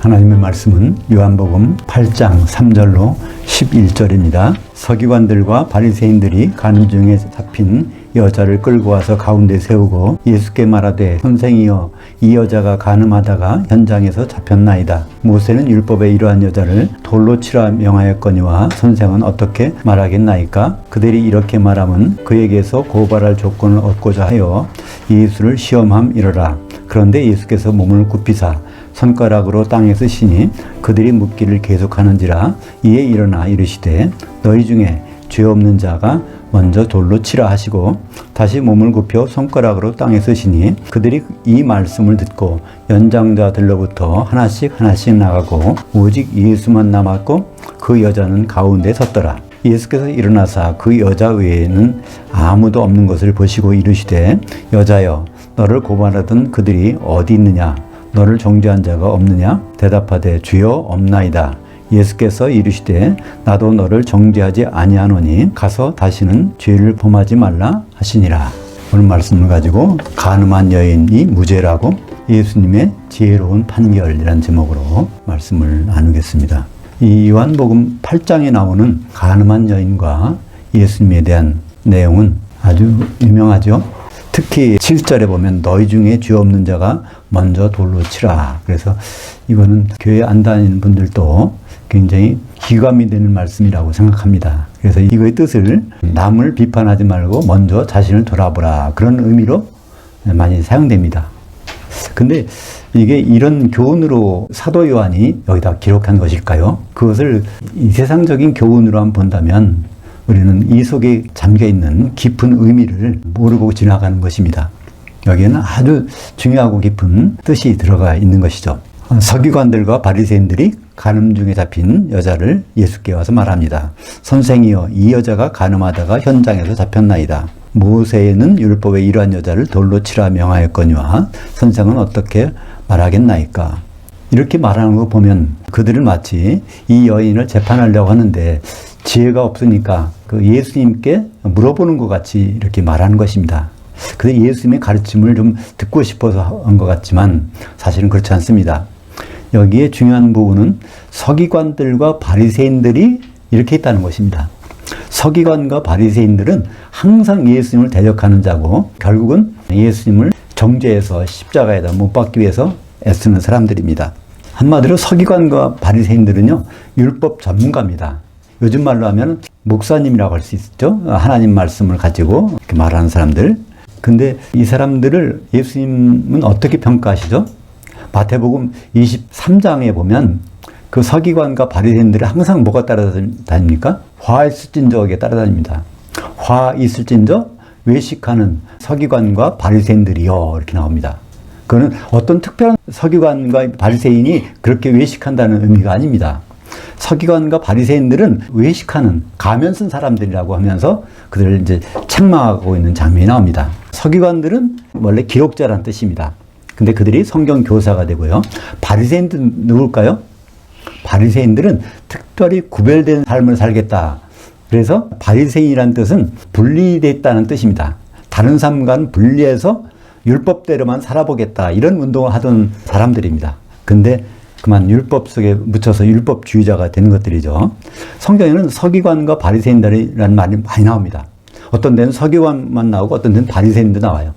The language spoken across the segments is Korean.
하나님의 말씀은 요한복음 8장 3절로 11절입니다. 서기관들과 바리새인들이 가는 중에 잡힌 여자를 끌고 와서 가운데 세우고 예수께 말하되 선생이여 이 여자가 간음하다가 현장에서 잡혔나이다. 모세는 율법에 이러한 여자를 돌로 치라 명하였거니와 선생은 어떻게 말하겠나이까? 그들이 이렇게 말하면 그에게서 고발할 조건을 얻고자 하여 예수를 시험함이러라. 그런데 예수께서 몸을 굽히사 손가락으로 땅에 쓰시니 그들이 묻기를 계속하는지라. 이에 일어나 이르시되 너희 중에 죄 없는 자가 먼저 돌로 치라 하시고 다시 몸을 굽혀 손가락으로 땅에 쓰시니 그들이 이 말씀을 듣고 연장자들로부터 하나씩 나가고 오직 예수만 남았고 그 여자는 가운데 섰더라. 예수께서 일어나사 그 여자 외에는 아무도 없는 것을 보시고 이르시되 여자여 너를 고발하던 그들이 어디 있느냐? 너를 정죄한 자가 없느냐? 대답하되 주여 없나이다. 예수께서 이르시되 나도 너를 정죄하지 아니하노니 가서 다시는 죄를 범하지 말라 하시니라. 오늘 말씀을 가지고 간음한 여인이 무죄라고 예수님의 지혜로운 판결이라는 제목으로 말씀을 나누겠습니다. 이 요한복음 8장에 나오는 간음한 여인과 예수님에 대한 내용은 아주 유명하죠. 특히 7절에 보면 너희 중에 죄 없는 자가 먼저 돌로 치라. 그래서 이거는 교회 안 다니는 분들도 굉장히 기감이 되는 말씀이라고 생각합니다. 그래서 이거의 뜻을 남을 비판하지 말고 먼저 자신을 돌아보라. 그런 의미로 많이 사용됩니다. 근데 이게 이런 교훈으로 사도 요한이 여기다 기록한 것일까요? 그것을 이 세상적인 교훈으로 한번 본다면 우리는 이 속에 잠겨있는 깊은 의미를 모르고 지나가는 것입니다. 여기에는 아주 중요하고 깊은 뜻이 들어가 있는 것이죠. 서기관들과 바리새인들이 간음 중에 잡힌 여자를 예수께 와서 말합니다. 선생이여 이 여자가 간음하다가 현장에서 잡혔나이다. 모세는 율법에 이러한 여자를 돌로 치라 명하였거니와 선생은 어떻게 말하겠나이까? 이렇게 말하는 거 보면 그들은 마치 이 여인을 재판하려고 하는데 지혜가 없으니까 그 예수님께 물어보는 것 같이 이렇게 말하는 것입니다. 근데 예수님의 가르침을 좀 듣고 싶어서 한 것 같지만 사실은 그렇지 않습니다. 여기에 중요한 부분은 서기관들과 바리새인들이 이렇게 있다는 것입니다. 서기관과 바리새인들은 항상 예수님을 대적하는 자고 결국은 예수님을 정죄해서 십자가에다 못 박기 위해서 애쓰는 사람들입니다. 한마디로 서기관과 바리새인들은요 율법 전문가입니다. 요즘 말로 하면 목사님이라고 할 수 있죠. 하나님 말씀을 가지고 이렇게 말하는 사람들. 근데 이 사람들을 예수님은 어떻게 평가하시죠? 마태복음 23장에 보면 그 서기관과 바리새인들이 항상 뭐가 따라다닙니까? 화 있을진저에게 따라다닙니다. 화 있을진저 외식하는 서기관과 바리새인들이요 이렇게 나옵니다. 그거는 어떤 특별한 서기관과 바리새인이 그렇게 외식한다는 의미가 아닙니다. 서기관과 바리새인들은 외식하는 가면 쓴 사람들이라고 하면서 그들을 이제 책망하고 있는 장면이 나옵니다. 서기관들은 원래 기록자란 뜻입니다. 근데 그들이 성경 교사가 되고요. 바리새인들은 누굴까요? 바리새인들은 특별히 구별된 삶을 살겠다. 그래서 바리새인이라는 뜻은 분리됐다는 뜻입니다. 다른 삶과는 분리해서 율법대로만 살아보겠다. 이런 운동을 하던 사람들입니다. 근데 그만 율법 속에 묻혀서 율법주의자가 되는 것들이죠. 성경에는 서기관과 바리새인들이라는 말이 많이 나옵니다. 어떤 데는 서기관만 나오고 어떤 데는 바리새인도 나와요.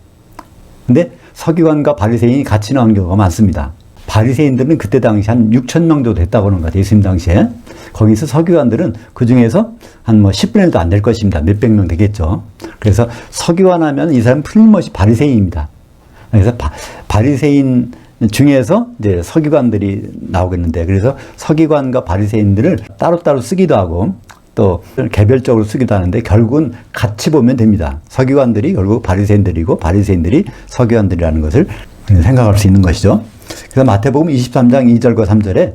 근데 서기관과 바리새인이 같이 나오는 경우가 많습니다. 바리새인들은 그때 당시 한 6천 명 정도 됐다고 하는 것 같아요. 예수님 당시에. 거기서 서기관들은 그 중에서 한 10분의 1도 안 될 것입니다. 몇백 명 되겠죠. 그래서 서기관 하면 이 사람은 틀림없이 바리새인입니다. 그래서 바리새인 중에서 이제 서기관들이 나오겠는데 그래서 서기관과 바리새인들을 따로따로 쓰기도 하고 또 개별적으로 쓰기도 하는데 결국은 같이 보면 됩니다. 서기관들이 결국 바리새인들이고 바리새인들이 서기관들이라는 것을 생각할 수 있는 것이죠. 그래서 마태복음 23장 2절과 3절에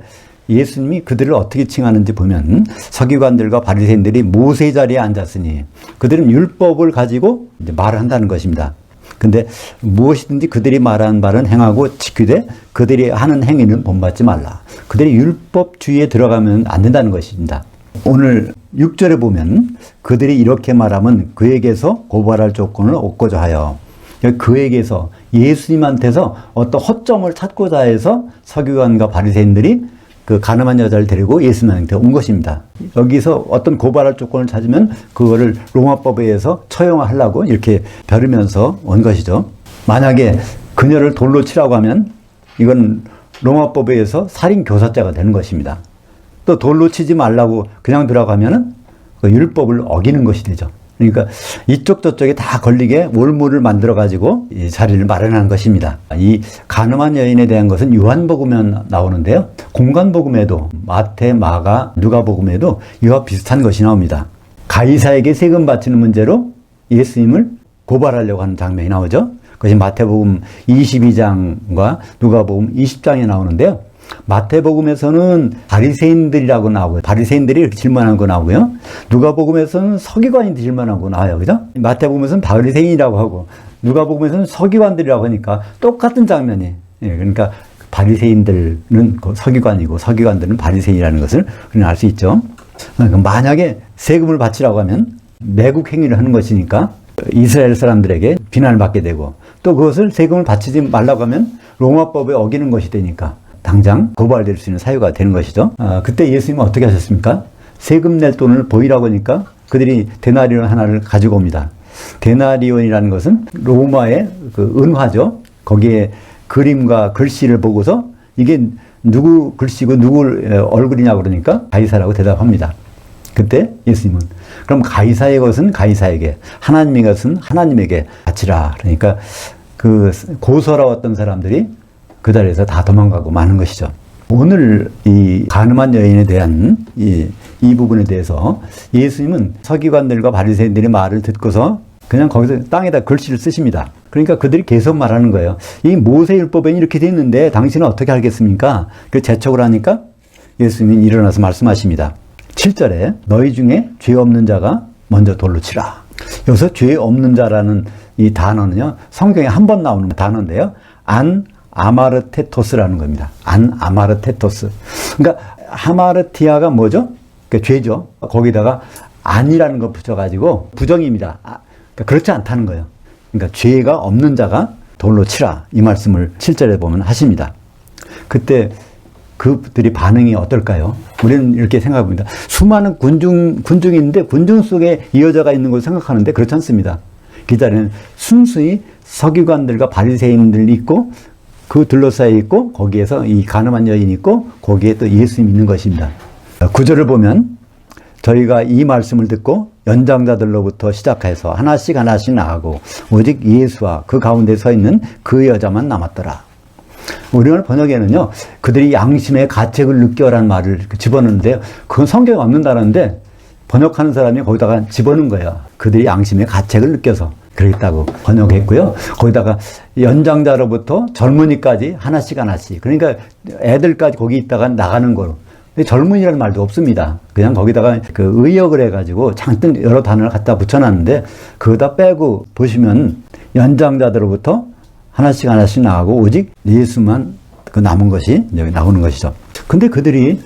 예수님이 그들을 어떻게 칭하는지 보면 서기관들과 바리새인들이 모세 자리에 앉았으니 그들은 율법을 가지고 이제 말을 한다는 것입니다. 근데 무엇이든지 그들이 말하는 바는 행하고 지키되 그들이 하는 행위는 본받지 말라. 그들이 율법주의에 들어가면 안 된다는 것입니다. 오늘 6절에 보면 그들이 이렇게 말하면 그에게서 고발할 조건을 얻고자 하여 그에게서 예수님한테서 어떤 허점을 찾고자 해서 서기관과 바리새인들이 그 가늠한 여자를 데리고 예수님한테 온 것입니다. 여기서 어떤 고발할 조건을 찾으면 그거를 로마법에 의해서 처형하려고 이렇게 벼르면서 온 것이죠. 만약에 그녀를 돌로 치라고 하면 이건 로마법에 의해서 살인교사죄가 되는 것입니다. 또 돌로 치지 말라고 그냥 들어가면은 그 율법을 어기는 것이 되죠. 그러니까 이쪽 저쪽에 다 걸리게 올무를 만들어 가지고 이 자리를 마련한 것입니다. 이 간음한 여인에 대한 것은 요한복음에 나오는데요. 공관복음에도 마태, 마가, 누가복음에도 이와 비슷한 것이 나옵니다. 가이사에게 세금 바치는 문제로 예수님을 고발하려고 하는 장면이 나오죠. 그것이 마태복음 22장과 누가복음 20장에 나오는데요. 마태복음에서는 바리새인들이라고 나오고요. 바리새인들이 이렇게 질문한 거 나오고요. 누가복음에서는 서기관이 질문하고 나와요. 그죠? 마태복음에서는 바리새인이라고 하고 누가복음에서는 서기관들이라고 하니까 똑같은 장면이. 예, 그러니까 바리새인들은 서기관이고 서기관들은 바리새인이라는 것을 우리는 알 수 있죠. 그러니까 만약에 세금을 바치라고 하면 매국 행위를 하는 것이니까 이스라엘 사람들에게 비난을 받게 되고 또 그것을 세금을 바치지 말라고 하면 로마법에 어기는 것이 되니까 당장 고발될 수 있는 사유가 되는 것이죠. 그때 예수님은 어떻게 하셨습니까? 세금 낼 돈을 보이라고 하니까 그들이 데나리온 하나를 가지고 옵니다. 데나리온이라는 것은 로마의 그 은화죠. 거기에 그림과 글씨를 보고서 이게 누구 글씨고 누구 얼굴이냐 그러니까 가이사라고 대답합니다. 그때 예수님은 그럼 가이사의 것은 가이사에게, 하나님의 것은 하나님에게 바치라. 그러니까 그 고소라웠던 사람들이 그 자리에서 다 도망가고 마는 것이죠. 오늘 이 간음한 여인에 대한 이 부분에 대해서 예수님은 서기관들과 바리새인들의 말을 듣고서 그냥 거기서 땅에다 글씨를 쓰십니다. 그러니까 그들이 계속 말하는 거예요. 이 모세율법에는 이렇게 돼 있는데 당신은 어떻게 알겠습니까? 그 재촉을 하니까 예수님이 일어나서 말씀하십니다. 7절에 너희 중에 죄 없는 자가 먼저 돌로 치라. 여기서 죄 없는 자라는 이 단어는요, 성경에 한 번 나오는 단어인데요. 아마르테토스라는 겁니다. 아마르테토스. 그러니까 하마르티아가 뭐죠? 그러니까 죄죠. 거기다가 안이라는 거 붙여가지고 부정입니다. 그러니까 그렇지 않다는 거예요. 그러니까 죄가 없는 자가 돌로 치라. 이 말씀을 7절에 보면 하십니다. 그때 그들이 반응이 어떨까요? 우리는 이렇게 생각합니다. 수많은 군중이 있는데 군중 속에 이 여자가 있는 걸 생각하는데 그렇지 않습니다. 그 자리는 순수히 서기관들과 바리새인들이 있고 그 둘러싸여 있고 거기에서 이 간음한 여인이 있고 거기에 또 예수님이 있는 것입니다. 구절을 보면 저희가 이 말씀을 듣고 연장자들로부터 시작해서 하나씩 나가고 오직 예수와 그 가운데 서 있는 그 여자만 남았더라. 우리나라 번역에는요, 그들이 양심의 가책을 느껴라는 말을 집어넣는데요. 그건 성경에 없는다는데 번역하는 사람이 거기다가 집어넣은 거예요. 그들이 양심의 가책을 느껴서 그랬다고 번역했고요. 거기다가 연장자로부터 젊은이까지 하나씩. 그러니까 애들까지 거기 있다가 나가는 거로. 젊은이라는 말도 없습니다. 그냥 거기다가 그 의역을 해가지고 잔뜩 여러 단어를 갖다 붙여놨는데 그거다 빼고 보시면 연장자들로부터 하나씩 나가고 오직 예수만 그 남은 것이 여기 나오는 것이죠. 근데 그들이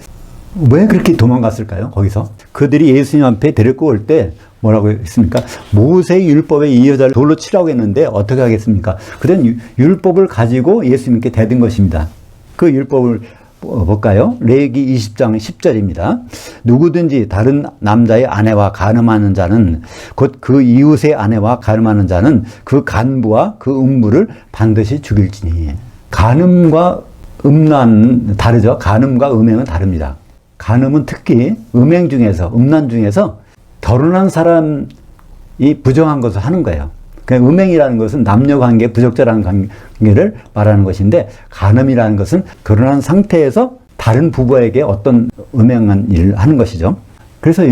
왜 그렇게 도망갔을까요? 거기서 그들이 예수님 앞에 데리고 올 때 뭐라고 했습니까? 모세의 율법에 이 여자를 돌로 치라고 했는데 어떻게 하겠습니까? 그들은 율법을 가지고 예수님께 대든 것입니다. 그 율법을 볼까요? 레위기 20장 10절입니다. 누구든지 다른 남자의 아내와 간음하는 자는 곧 그 이웃의 아내와 간음하는 자는 그 간부와 그 음부를 반드시 죽일지니. 간음과 음란 다르죠. 간음과 음행은 다릅니다. 간음은 특히 음행 중에서 음란 중에서 결혼한 사람이 부정한 것을 하는 거예요. 그러니까 음행이라는 것은 남녀관계, 부적절한 관계를 말하는 것인데 간음이라는 것은 결혼한 상태에서 다른 부부에게 어떤 음행한 일을 하는 것이죠. 그래서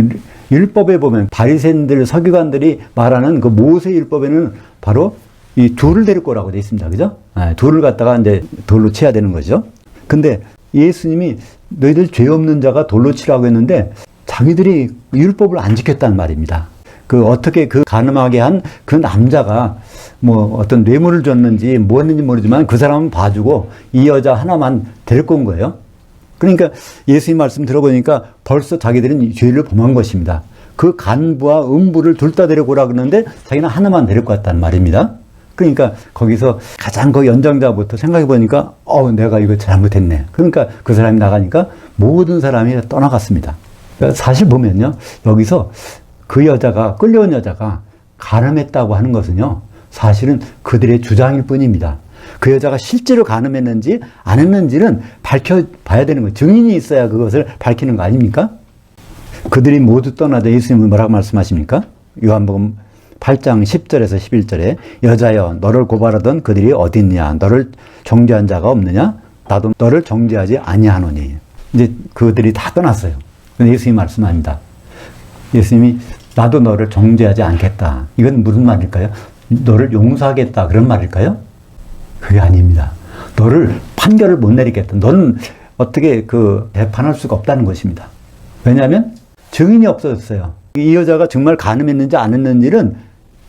율법에 보면 바리새인들, 서기관들이 말하는 그 모세 율법에는 바로 이 둘을 데리고 오라고 되어 있습니다. 그죠? 둘을 갖다가 이제 돌로 쳐야 되는 거죠. 근데 예수님이 너희들 죄 없는 자가 돌로 치라고 했는데 자기들이 율법을 안 지켰다는 말입니다. 어떻게 그 간음하게 한 그 남자가 뭐 어떤 뇌물을 줬는지 뭐 했는지 모르지만 그 사람은 봐주고 이 여자 하나만 데리고 온 거예요. 그러니까 예수님 말씀 들어보니까 벌써 자기들은 죄를 범한 것입니다. 그 간부와 음부를 둘 다 데리고 오라 그러는데 자기는 하나만 데리고 왔다는 말입니다. 그러니까 거기서 가장 그 연장자부터 생각해 보니까 내가 이거 잘못했네. 그러니까 그 사람이 나가니까 모든 사람이 떠나갔습니다. 그러니까 사실 보면요, 여기서 그 여자가, 끌려온 여자가 간음했다고 하는 것은요, 사실은 그들의 주장일 뿐입니다. 그 여자가 실제로 간음했는지 안 했는지는 밝혀봐야 되는 거예요. 증인이 있어야 그것을 밝히는 거 아닙니까? 그들이 모두 떠나자 예수님은 뭐라고 말씀하십니까? 요한복음 8장 10절에서 11절에 여자여 너를 고발하던 그들이 어디 있느냐? 너를 정죄한 자가 없느냐? 나도 너를 정죄하지 아니하노니. 이제 그들이 다 떠났어요. 근데 예수님이 말씀합니다. 예수님이 나도 너를 정죄하지 않겠다. 이건 무슨 말일까요? 너를 용서하겠다. 그런 말일까요? 그게 아닙니다. 너를 판결을 못 내리겠다. 너는 어떻게 재판할 수가 없다는 것입니다. 왜냐하면 증인이 없어졌어요. 이 여자가 정말 간음했는지 안 했는지는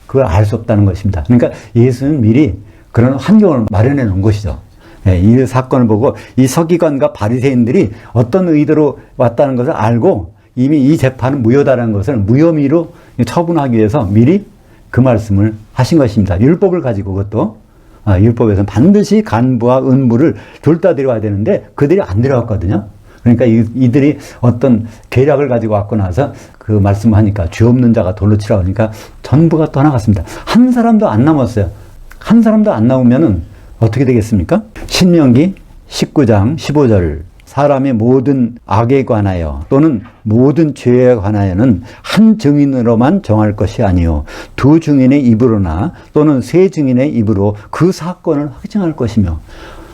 그걸 알 수 없다는 것입니다. 그러니까 예수는 미리 그런 환경을 마련해 놓은 것이죠. 이 사건을 보고 이 서기관과 바리새인들이 어떤 의도로 왔다는 것을 알고 이미 이 재판은 무효다라는 것을 무혐의로 처분하기 위해서 미리 그 말씀을 하신 것입니다. 율법을 가지고 그것도 율법에서는 반드시 간부와 은부를 둘 다 데려와야 되는데 그들이 안 데려왔거든요. 그러니까 이들이 어떤 계략을 가지고 왔고 나서 그 말씀을 하니까 죄 없는 자가 돌로 치라고 하니까 전부가 떠나갔습니다. 한 사람도 안 남았어요. 한 사람도 안 남으면은 어떻게 되겠습니까? 신명기 19장 15절 사람의 모든 악에 관하여 또는 모든 죄에 관하여는 한 증인으로만 정할 것이 아니요 두 증인의 입으로나 또는 세 증인의 입으로 그 사건을 확증할 것이며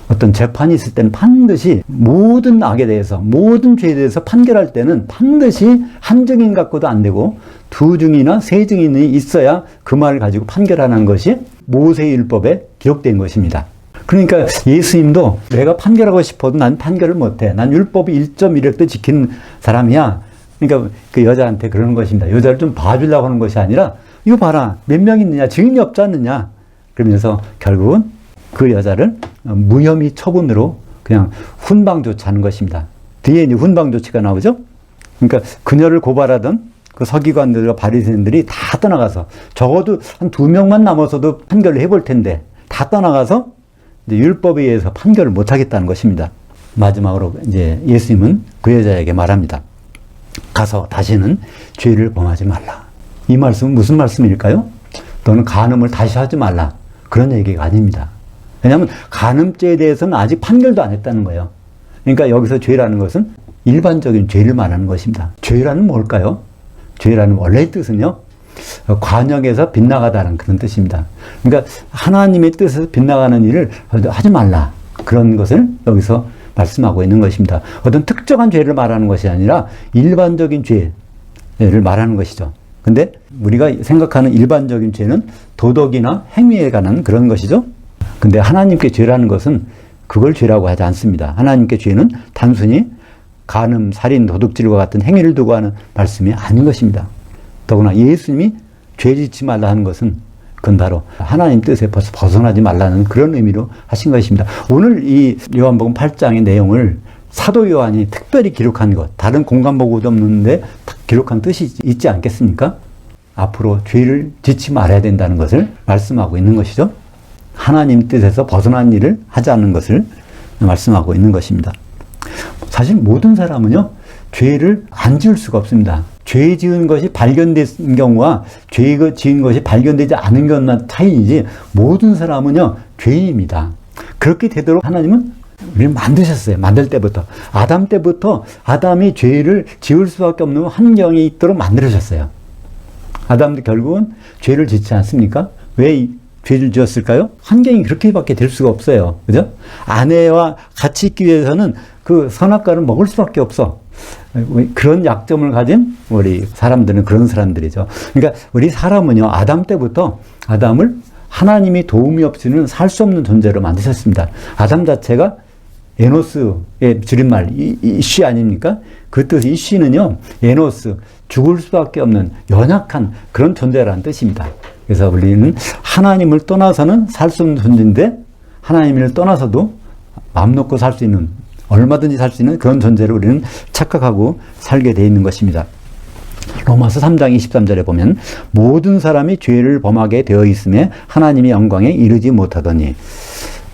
어떤 재판이 있을 때는 반드시 모든 악에 대해서 모든 죄에 대해서 판결할 때는 반드시 한 증인 갖고도 안 되고 두 증이나 세 증인이 있어야 그 말을 가지고 판결하는 것이 모세의 율법에 기록된 것입니다. 그러니까 예수님도 내가 판결하고 싶어도 난 판결을 못해. 난 율법 1.1획도 지키는 사람이야. 그러니까 그 여자한테 그러는 것입니다. 여자를 좀 봐주려고 하는 것이 아니라 이거 봐라. 몇 명 있느냐. 증인이 없지 않느냐. 그러면서 결국은 그 여자를 무혐의 처분으로 그냥 훈방 조치하는 것입니다. 뒤에 이제 훈방 조치가 나오죠. 그러니까 그녀를 고발하던 그 서기관들과 바리새인들이 다 떠나가서 적어도 한 2명만 남아서도 판결을 해볼 텐데 다 떠나가서 이제 율법에 의해서 판결을 못 하겠다는 것입니다. 마지막으로 이제 예수님은 그 여자에게 말합니다. 가서 다시는 죄를 범하지 말라. 이 말씀은 무슨 말씀일까요? 너는 간음을 다시 하지 말라. 그런 얘기가 아닙니다. 왜냐하면 간음죄에 대해서는 아직 판결도 안 했다는 거예요. 그러니까 여기서 죄라는 것은 일반적인 죄를 말하는 것입니다. 죄라는 뭘까요? 죄라는 원래의 뜻은요, 관역에서 빗나가다는 그런 뜻입니다. 그러니까 하나님의 뜻에서 빗나가는 일을 하지 말라. 그런 것을 여기서 말씀하고 있는 것입니다. 어떤 특정한 죄를 말하는 것이 아니라 일반적인 죄를 말하는 것이죠. 근데 우리가 생각하는 일반적인 죄는 도덕이나 행위에 관한 그런 것이죠. 근데 하나님께 죄라는 것은 그걸 죄라고 하지 않습니다. 하나님께 죄는 단순히 간음, 살인, 도둑질과 같은 행위를 두고 하는 말씀이 아닌 것입니다. 더구나 예수님이 죄 짓지 말라 하는 것은 그건 바로 하나님 뜻에 벗어나지 말라는 그런 의미로 하신 것입니다. 오늘 이 요한복음 8장의 내용을 사도 요한이 특별히 기록한 것, 다른 공간보고도 없는데 기록한 뜻이 있지 않겠습니까? 앞으로 죄를 짓지 말아야 된다는 것을 말씀하고 있는 것이죠. 하나님 뜻에서 벗어난 일을 하지 않는 것을 말씀하고 있는 것입니다. 사실 모든 사람은요, 죄를 안 지을 수가 없습니다. 죄 지은 것이 발견된 경우와 죄 지은 것이 발견되지 않은 것만 차이이지 모든 사람은요, 죄인입니다. 그렇게 되도록 하나님은 우리를 만드셨어요. 만들 때부터. 아담 때부터 아담이 죄를 지을 수밖에 없는 환경이 있도록 만들어졌어요. 아담도 결국은 죄를 짓지 않습니까? 왜 죄를 지었을까요? 환경이 그렇게밖에 될 수가 없어요. 그죠? 아내와 같이 있기 위해서는 그 선악과를 먹을 수밖에 없어. 그런 약점을 가진 우리 사람들은 그런 사람들이죠. 그러니까 우리 사람은요, 아담 때부터 아담을 하나님이 도움이 없이는 살 수 없는 존재로 만드셨습니다. 아담 자체가 에노스의 줄임말, 이씨 아닙니까? 그 뜻, 이씨는요, 에노스, 죽을 수밖에 없는 연약한 그런 존재라는 뜻입니다. 그래서 우리는 하나님을 떠나서는 살 수 없는 존재인데, 하나님을 떠나서도 마음 놓고 살 수 있는, 얼마든지 살 수 있는 그런 존재로 우리는 착각하고 살게 되어 있는 것입니다. 로마서 3장 23절에 보면 모든 사람이 죄를 범하게 되어 있음에 하나님의 영광에 이르지 못하더니,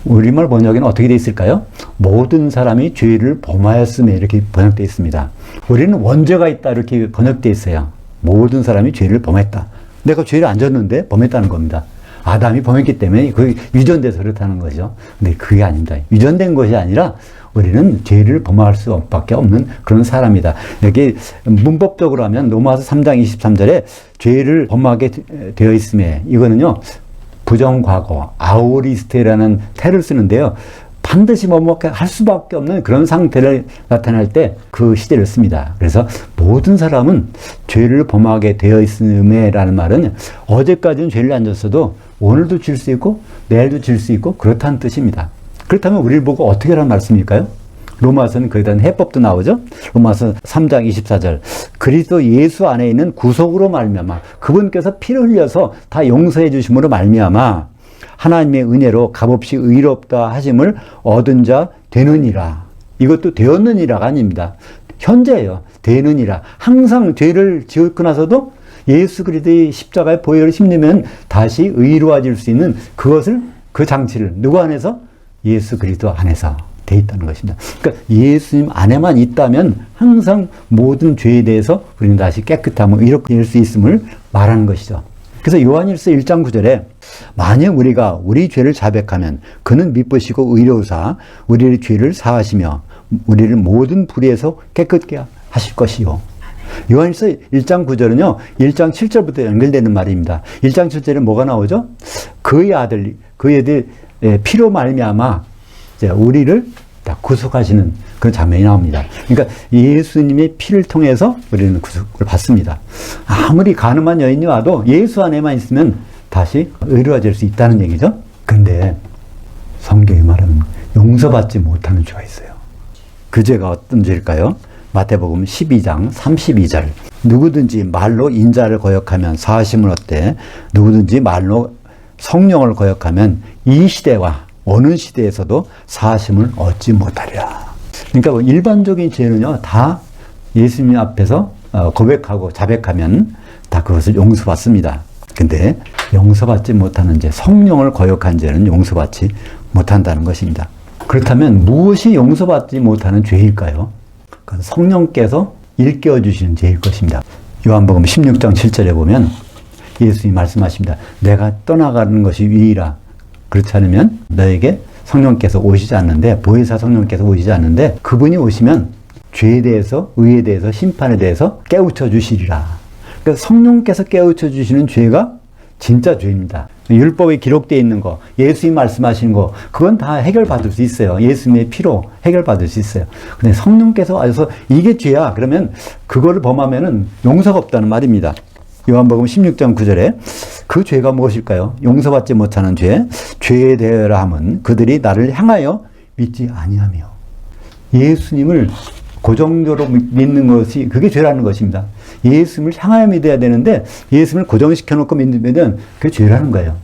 우리말 번역에는 어떻게 되어 있을까요? 모든 사람이 죄를 범하였음에 이렇게 번역되어 있습니다. 우리는 원죄가 있다 이렇게 번역되어 있어요. 모든 사람이 죄를 범했다. 내가 죄를 안 졌는데 범했다는 겁니다. 아담이 범했기 때문에 그게 유전돼서 그렇다는 거죠. 근데 그게 아닙니다. 유전된 것이 아니라 우리는 죄를 범할 수밖에 없는 그런 사람이다. 여기 문법적으로 하면 로마서 3장 23절에 죄를 범하게 되어 있음에, 이거는요 부정과거 아오리스테라는 태를 쓰는데요, 반드시 뭐뭐 할 수밖에 없는 그런 상태를 나타낼 때 그 시제를 씁니다. 그래서 모든 사람은 죄를 범하게 되어 있음에 라는 말은 어제까지는 죄를 안 졌어도 오늘도 질 수 있고 내일도 질 수 있고 그렇다는 뜻입니다. 그렇다면 우리를 보고 어떻게 하라는 말씀일까요? 로마서는 그에 대한 해법도 나오죠. 로마서 3장 24절, 그리스도 예수 안에 있는 구속으로 말미암아, 그분께서 피를 흘려서 다 용서해 주심으로 말미암아 하나님의 은혜로 값없이 의롭다 하심을 얻은 자 되느니라. 이것도 되었느니라가 아닙니다. 현재예요. 되느니라. 항상 죄를 지었고 나서도 예수 그리스도의 십자가의 보혈을 심으면 다시 의로워질 수 있는 그것을, 그 장치를 누구 안에서? 예수 그리스도 안에서 돼 있다는 것입니다. 그러니까 예수님 안에만 있다면 항상 모든 죄에 대해서 우리는 다시 깨끗함을 이렇게 될 수 있음을 말하는 것이죠. 그래서 요한일서 1장 9절에 만약 우리가 우리 죄를 자백하면 그는 미쁘시고 의로우사 우리의 죄를 사하시며 우리를 모든 불의에서 깨끗게 하실 것이요. 요한일서 1장 9절은요 1장 7절부터 연결되는 말입니다. 1장 7절에 뭐가 나오죠? 그의 아들, 그의 아들 피로 말미암아 우리를 다 구속하시는 그런 장면이 나옵니다. 그러니까 예수님의 피를 통해서 우리는 구속을 받습니다. 아무리 가늠한 여인이 와도 예수 안에만 있으면 다시 의로워질 수 있다는 얘기죠. 근데 성경이 말하는 용서받지 못하는 죄가 있어요. 그 죄가 어떤 죄일까요? 마태복음 12장 32절, 누구든지 말로 인자를 거역하면 사하심을 얻되 누구든지 말로 성령을 거역하면 이 시대와 어느 시대에서도 사하심을 얻지 못하리라. 그러니까 뭐 일반적인 죄는요 다 예수님 앞에서 고백하고 자백하면 다 그것을 용서받습니다. 근데 용서받지 못하는 죄, 성령을 거역한 죄는 용서받지 못한다는 것입니다. 그렇다면 무엇이 용서받지 못하는 죄일까요? 그건 성령께서 일깨워 주시는 죄일 것입니다. 요한복음 16장 7절에 보면 예수님이 말씀하십니다. 내가 떠나가는 것이 유일하. 그렇지 않으면 너에게 성령께서 오시지 않는데, 보혜사 성령께서 오시지 않는데 그분이 오시면 죄에 대해서, 의에 대해서, 심판에 대해서 깨우쳐 주시리라. 그러니까 성령께서 깨우쳐 주시는 죄가 진짜 죄입니다. 율법에 기록되어 있는 거, 예수님이 말씀하시는 거, 그건 다 해결받을 수 있어요. 예수님의 피로 해결받을 수 있어요. 근데 성령께서 와서 이게 죄야. 그러면 그거를 범하면은 용서가 없다는 말입니다. 요한복음 16장 9절에 그 죄가 무엇일까요? 용서받지 못하는 죄, 죄에 대하라 함은 그들이 나를 향하여 믿지 아니하며. 예수님을 고정적으로 믿는 것이 그게 죄라는 것입니다. 예수님을 향하여 믿어야 되는데 예수님을 고정시켜 놓고 믿으면 그게 죄라는 거예요.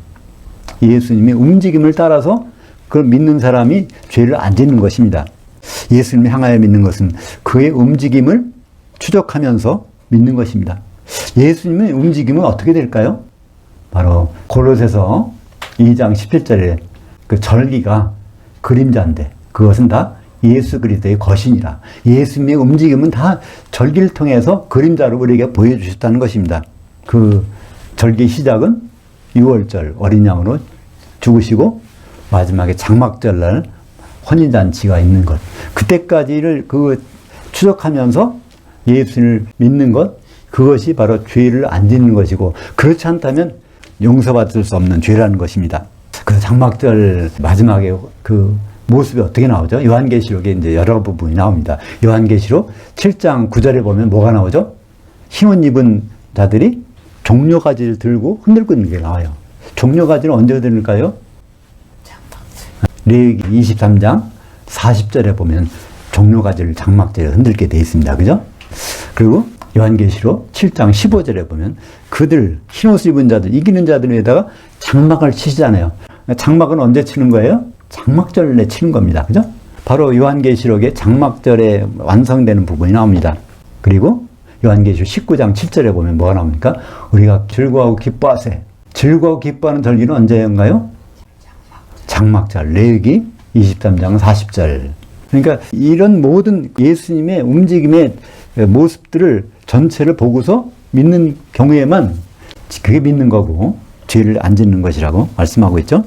예수님의 움직임을 따라서 그걸 믿는 사람이 죄를 안 짓는 것입니다. 예수님을 향하여 믿는 것은 그의 움직임을 추적하면서 믿는 것입니다. 예수님의 움직임은 어떻게 될까요? 바로 골로새서 2장 17절에 그 절기가 그림자인데 그것은 다 예수 그리스도의 거신이라. 예수님의 움직임은 다 절기를 통해서 그림자로 우리에게 보여주셨다는 것입니다. 그 절기 시작은 6월절 어린 양으로 죽으시고 마지막에 장막절날 혼인잔치가 있는 것. 그때까지를 그 추적하면서 예수를 믿는 것, 그것이 바로 죄를 안 짓는 것이고, 그렇지 않다면 용서받을 수 없는 죄라는 것입니다. 그 장막절 마지막에 그 모습이 어떻게 나오죠? 요한계시록에 이제 여러 부분이 나옵니다. 요한계시록 7장 9절에 보면 뭐가 나오죠? 흰옷 입은 자들이 종려가지를 들고 흔들고 있는 게 나와요. 종려가지는 언제 흔들까요? 레위기 23장 40절에 보면 종려가지를 장막절에 흔들게 되어 있습니다. 그죠? 그리고 요한계시록 7장 15절에 보면 그들, 흰옷을 입은 자들, 이기는 자들 위에다가 장막을 치시잖아요. 장막은 언제 치는 거예요? 장막절에 치는 겁니다. 그죠? 바로 요한계시록에 장막절에 완성되는 부분이 나옵니다. 그리고 요한계시록 19장 7절에 보면 뭐가 나옵니까? 우리가 즐거워하고 기뻐하세. 즐거워 기뻐하는 절기는 언제인가요? 장막절. 레위기 23장 40절. 그러니까 이런 모든 예수님의 움직임의 모습들을 전체를 보고서 믿는 경우에만 그게 믿는 거고 죄를 안 짓는 것이라고 말씀하고 있죠.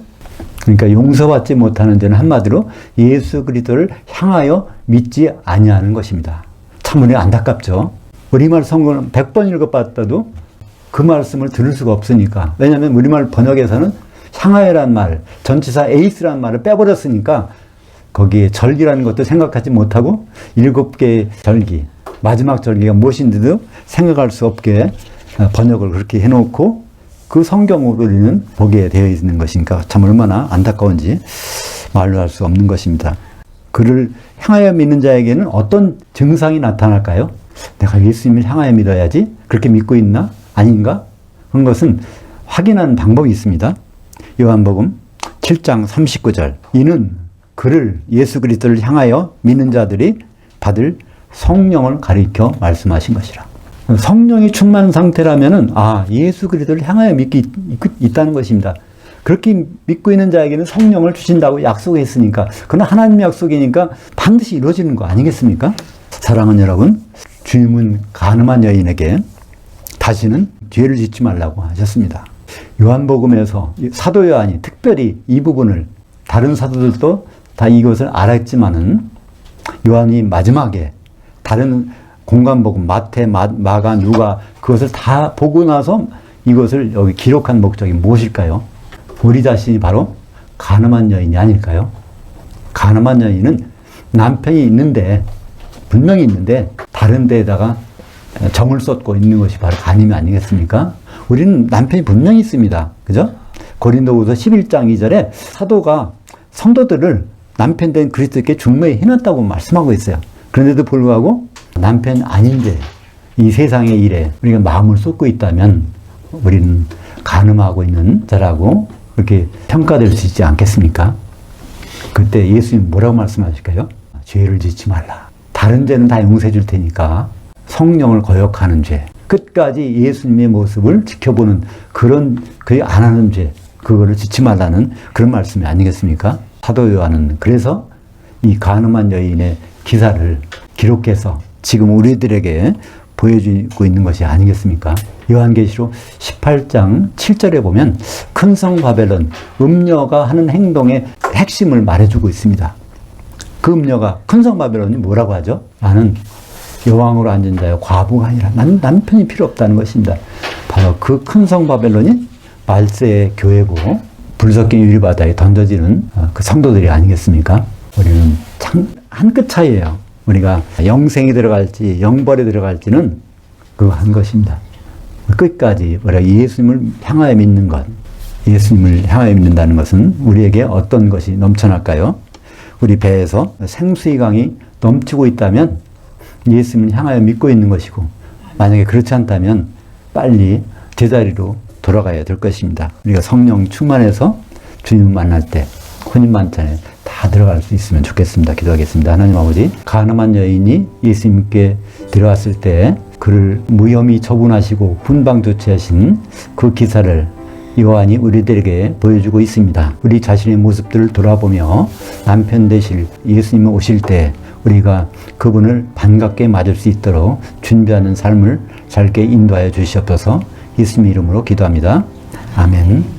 그러니까 용서받지 못하는 죄는 한마디로 예수 그리스도를 향하여 믿지 아니하는 것입니다. 참으로 안타깝죠. 우리말 성경을 100번 읽어봤다도 그 말씀을 들을 수가 없으니까. 왜냐하면 우리말 번역에서는 향하여란 말, 전치사 에이스라는 말을 빼버렸으니까 거기에 절기라는 것도 생각하지 못하고 7개의 절기, 마지막 절기가 무엇인지도 생각할 수 없게 번역을 그렇게 해놓고 그 성경으로 우리는 보게 되어 있는 것이니까 참 얼마나 안타까운지 말로 할 수 없는 것입니다. 그를 향하여 믿는 자에게는 어떤 증상이 나타날까요? 내가 예수님을 향하여 믿어야지? 그렇게 믿고 있나? 아닌가? 그런 것은 확인하는 방법이 있습니다. 요한복음 7장 39절. 이는 그를 예수 그리스도를 향하여 믿는 자들이 받을 성령을 가리켜 말씀하신 것이라. 성령이 충만한 상태라면은 예수 그리스도를 향하여 믿기 있다는 것입니다. 그렇게 믿고 있는 자에게는 성령을 주신다고 약속했으니까, 그건 하나님의 약속이니까 반드시 이루어지는 거 아니겠습니까? 사랑하는 여러분, 주님은 가늠한 여인에게 다시는 죄를 짓지 말라고 하셨습니다. 요한복음에서 사도 요한이 특별히 이 부분을, 다른 사도들도 다 이것을 알았지만은 요한이 마지막에 다른 공관복음 마태, 마가, 누가 그것을 다 보고 나서 이것을 여기 기록한 목적이 무엇일까요? 우리 자신이 바로 가늠한 여인이 아닐까요? 가늠한 여인은 남편이 있는데, 분명히 있는데 다른 데에다가 정을 쏟고 있는 것이 바로 간음이 아니겠습니까? 우리는 남편이 분명히 있습니다. 그죠? 고린도후서 11장 2절에 사도가 성도들을 남편 된 그리스도께 중매에 해놨다고 말씀하고 있어요. 그런데도 불구하고 남편 아닌데 이 세상의 일에 우리가 마음을 쏟고 있다면 우리는 간음하고 있는 자라고 그렇게 평가될 수 있지 않겠습니까? 그때 예수님 뭐라고 말씀하실까요? 죄를 짓지 말라. 다른 죄는 다 용서해 줄 테니까 성령을 거역하는 죄, 끝까지 예수님의 모습을 지켜보는 그런, 그게 안 하는 죄, 그거를 짓지 말라는 그런 말씀이 아니겠습니까? 사도 요한은 그래서 이 간음한 여인의 기사를 기록해서 지금 우리들에게 보여주고 있는 것이 아니겠습니까? 요한계시록 18장 7절에 보면 큰 성 바벨론, 음녀가 하는 행동의 핵심을 말해주고 있습니다. 그 음녀가, 큰 성 바벨론이 뭐라고 하죠? 나는 여왕으로 앉은 자여 과부가 아니라 나는 남편이 필요 없다는 것입니다. 바로 그 큰 성 바벨론이 말세의 교회고 불 섞인 유리바다에 던져지는 그 성도들이 아니겠습니까? 우리는 참 한 끗 차이예요. 우리가 영생이 들어갈지 영벌에 들어갈지는 그거 한 것입니다. 끝까지 우리가 예수님을 향하여 믿는 것, 예수님을 향하여 믿는다는 것은 우리에게 어떤 것이 넘쳐날까요? 우리 배에서 생수의 강이 넘치고 있다면 예수님을 향하여 믿고 있는 것이고, 만약에 그렇지 않다면 빨리 제자리로 돌아가야 될 것입니다. 우리가 성령 충만해서 주님을 만날 때 혼인만찬에 다 들어갈 수 있으면 좋겠습니다. 기도하겠습니다. 하나님 아버지, 간음한 여인이 예수님께 들어왔을 때 그를 무혐의 처분하시고 분방 조치하신 그 기사를 요한이 우리들에게 보여주고 있습니다. 우리 자신의 모습들을 돌아보며 남편 되실 예수님 오실 때 우리가 그분을 반갑게 맞을 수 있도록 준비하는 삶을 살게 인도하여 주시옵소서. 예수님 이름으로 기도합니다. 아멘.